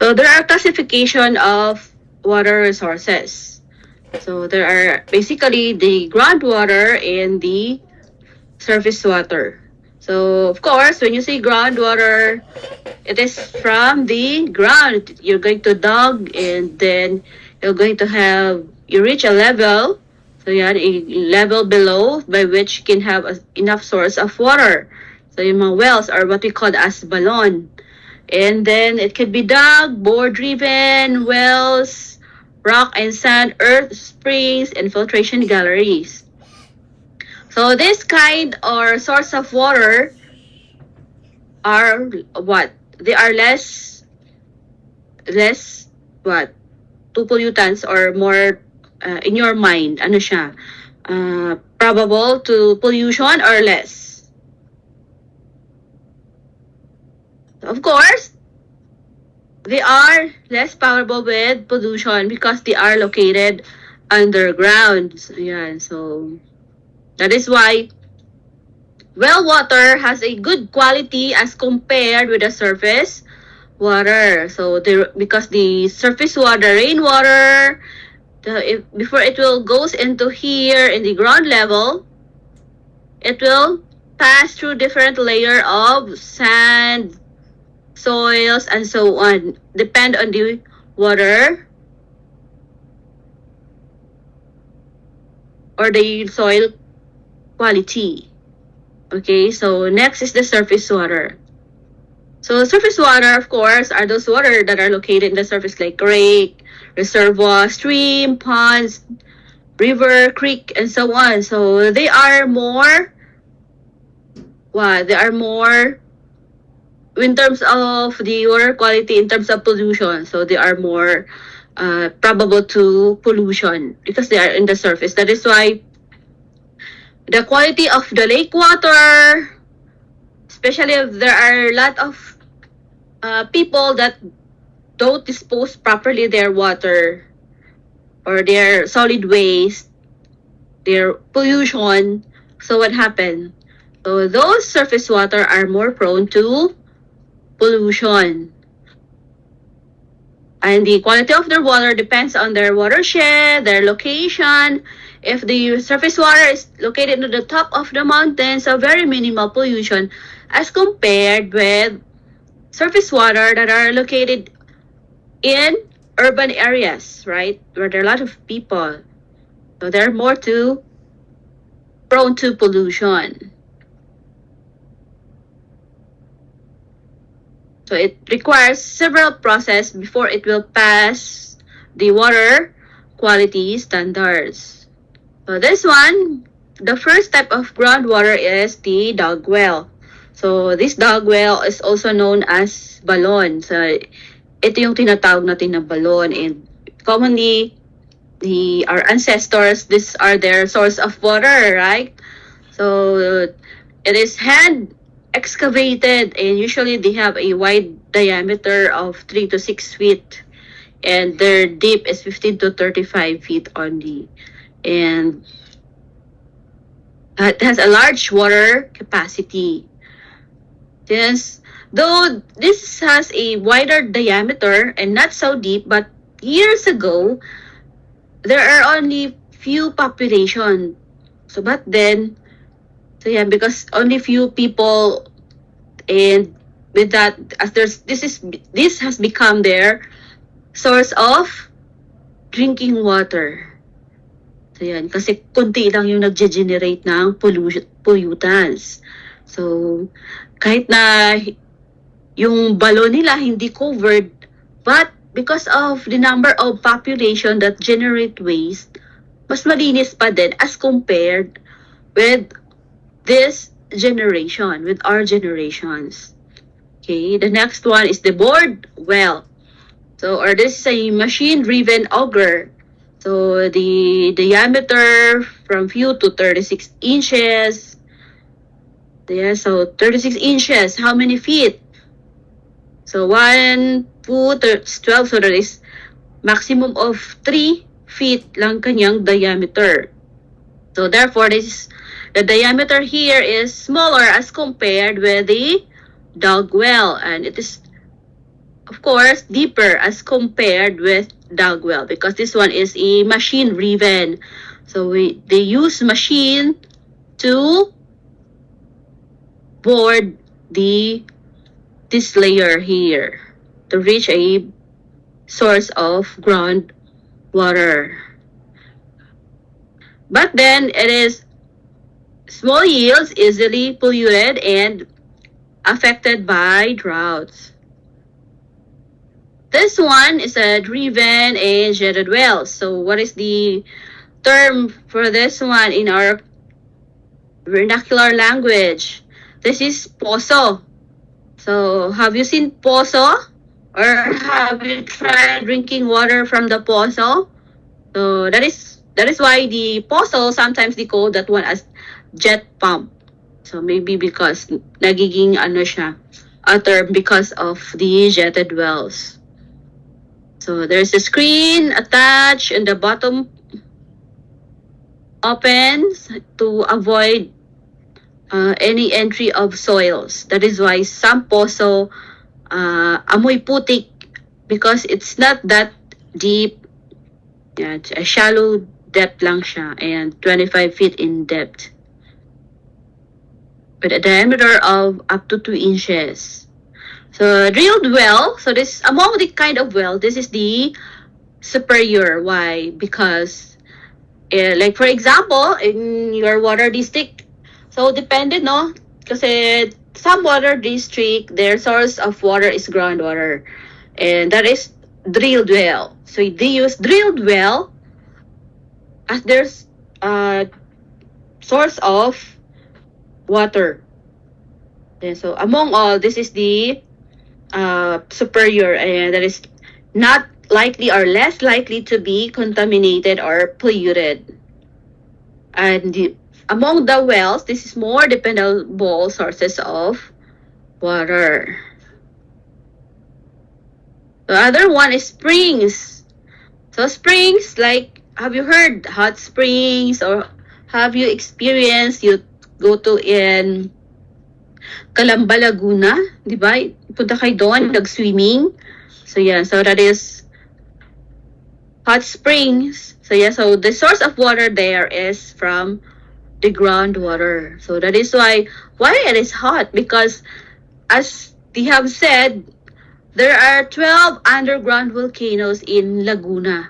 So there are classification of water resources. So there are basically the groundwater and the surface water. So of course, when you say groundwater, it is from the ground. You're going to dug and then you're going to have, you reach a level. So you have a level below by which you can have enough source of water. So yung mga wells are what we call as balon. And then it could be dug, bore-driven, wells, rock and sand, earth springs, and filtration galleries. So this kind or source of water are what? They are less what? Two pollutants or more in your mind. Ano siya? Probable to pollution or less? Of course, they are less powerful with pollution because they are located underground. Yan. So that is why well water has a good quality as compared with the surface water. So because the surface water, rainwater, before it will goes into here in the ground level, it will pass through different layer of sand, soils, and so on. Depend on the water or the soil quality. Okay, so next is the surface water. So surface water, of course, are those water that are located in the surface like lake, reservoir, stream, ponds, river, creek, and so on. So they are more, in terms of the water quality, in terms of pollution. So they are more probable to pollution because they are in the surface. That is why the quality of the lake water, especially if there are a lot of people that don't dispose properly their water or their solid waste, their pollution. So what happened? So those surface water are more prone to pollution. And the quality of their water depends on their watershed, their location. If the surface water is located at the top of the mountain, so very minimal pollution as compared with surface water that are located in urban areas, right? Where there are a lot of people. So they're more prone to pollution. So it requires several processes before it will pass the water quality standards. So this one, the first type of groundwater is the dug well. So this dug well is also known as balon. So ito yung tinatawag natin na balon, and commonly our ancestors, these are their source of water, right? So it is hand excavated, and usually they have a wide diameter of 3 to 6 feet, and their deep is 15 to 35 feet only, and it has a large water capacity. Yes, though this has a wider diameter and not so deep, but years ago there are only few population. So but then, so yeah, because only few people, and with that, as this has become their source of drinking water. So yan, kasi kunti lang yung nag-generate ng pollutants. So kahit na yung balon nila hindi covered, but because of the number of population that generate waste, mas malinis pa din as compared with this generation, with our generations. Okay, the next one is the bored well. So, or this is a machine-driven auger. So, the diameter from few to 36 inches. Yeah, so 36 inches, how many feet? So, 1 foot, 12, so that is maximum of 3 feet lang kanyang diameter. So, therefore, the diameter here is smaller as compared with the dug well, and it is of course, deeper as compared with dug well because this one is a machine driven. So they use machine to board this layer here to reach a source of groundwater. But then it is small yields easily polluted and affected by droughts. This one is a driven and jetted well. So what is the term for this one in our vernacular language? This is poso. So have you seen poso? Or have you tried drinking water from the poso? So that is why the poso sometimes they call that one as jet pump. So maybe because nagiging ano siya, a term because of the jetted wells. So there's a screen attached and the bottom opens to avoid any entry of soils. That is why some poso amoy putik because it's not that deep. Yeah, it's a shallow depth lang siya and 25 feet in depth with a diameter of up to 2 inches. So drilled well, so this among the kind of well, this is the superior. Why? Because like for example, in your water district, so depended no, kasi some water district, their source of water is groundwater, and that is drilled well. So they use drilled well as their source of water. And so among all, this is the superior, and that is not likely or less likely to be contaminated or polluted. And among the wells, this is more dependable sources of water. The other one is springs. So springs, like, have you heard hot springs or have you experienced you go to in Calamba, Laguna, di ba? Punta kayo doon, nag-swimming. So yeah, so that is hot springs. So yeah, so the source of water there is from the groundwater. So that is why it is hot, because as they have said, there are 12 underground volcanoes in Laguna,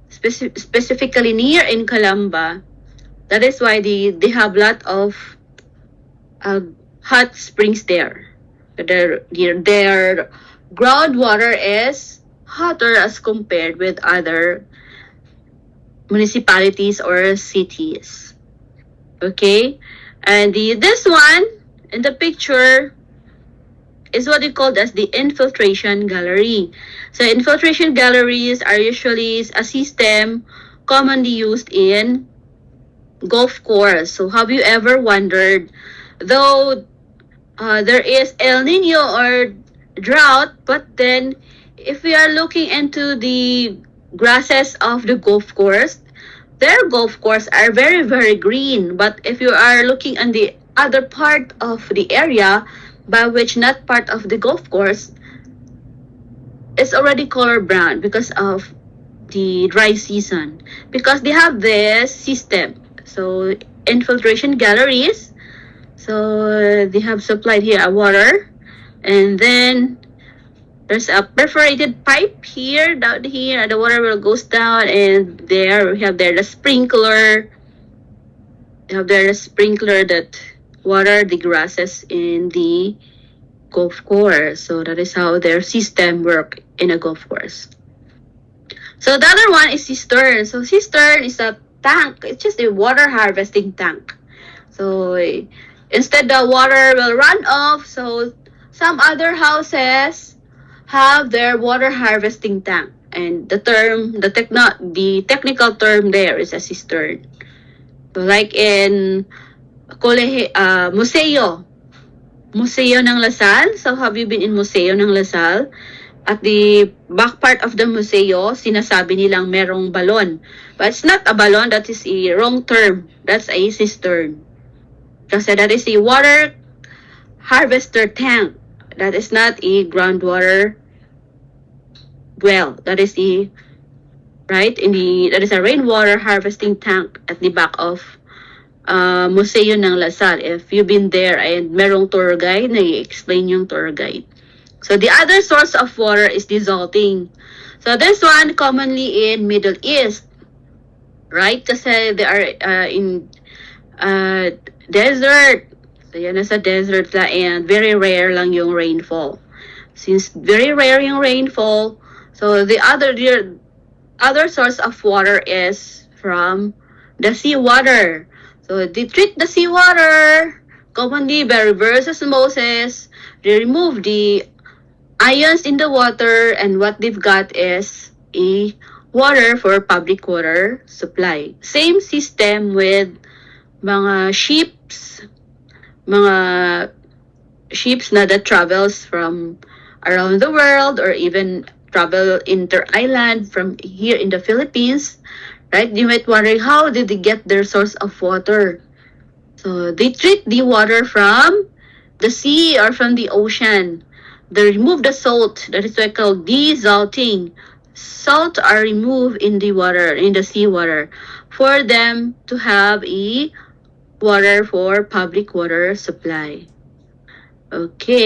specifically near in Calamba. That is why they have a lot of hot springs there. Their groundwater is hotter as compared with other municipalities or cities. Okay, and this one in the picture is what we call as the infiltration gallery. So infiltration galleries are usually a system commonly used in golf course. So have you ever wondered, though there is El Nino or drought, but then if we are looking into the grasses of the golf course, their golf course are very, very green. But if you are looking on the other part of the area, by which not part of the golf course, it's already color brown because of the dry season. Because they have this system. So infiltration galleries. So they have supplied here a water, and then there's a perforated pipe here, down here, and the water will goes down, and there we have there the sprinkler. They have there the sprinkler that water the grasses in the golf course. So that is how their system work in a golf course. So the other one is cistern. So cistern is a tank. It's just a water harvesting tank. So instead the water will run off, so some other houses have their water harvesting tank, and the technical term there is a cistern. So like in museo ng Lasal. So have you been in museo ng Lasal? At the back part of the museo, sinasabi nilang merong balon. But it's not a balon, that is a wrong term. That's a cistern. Kasi that is a water harvester tank. That is not a groundwater well. That is the right in the that is a rainwater harvesting tank at the back of Museo ng Lasal. If you've been there and merong tour guide, nag-explain yung tour guide. So the other source of water is desalting. So this one commonly in Middle East, right? Kasi they are in desert. So yan nasa desert la and very rare lang yung rainfall. Since very rare yung rainfall, so the other source of water is from the seawater. So they treat the seawater commonly by reverse osmosis. They remove the ions in the water, and what they've got is a water for public water supply. Same system with mga mga ships na that travels from around the world or even travel inter-island from here in the Philippines, right? You might wonder how did they get their source of water? So they treat the water from the sea or from the ocean. They remove the salt. That is why called desalting. Salt are removed in the water, in the seawater, for them to have a water for public water supply. Okay.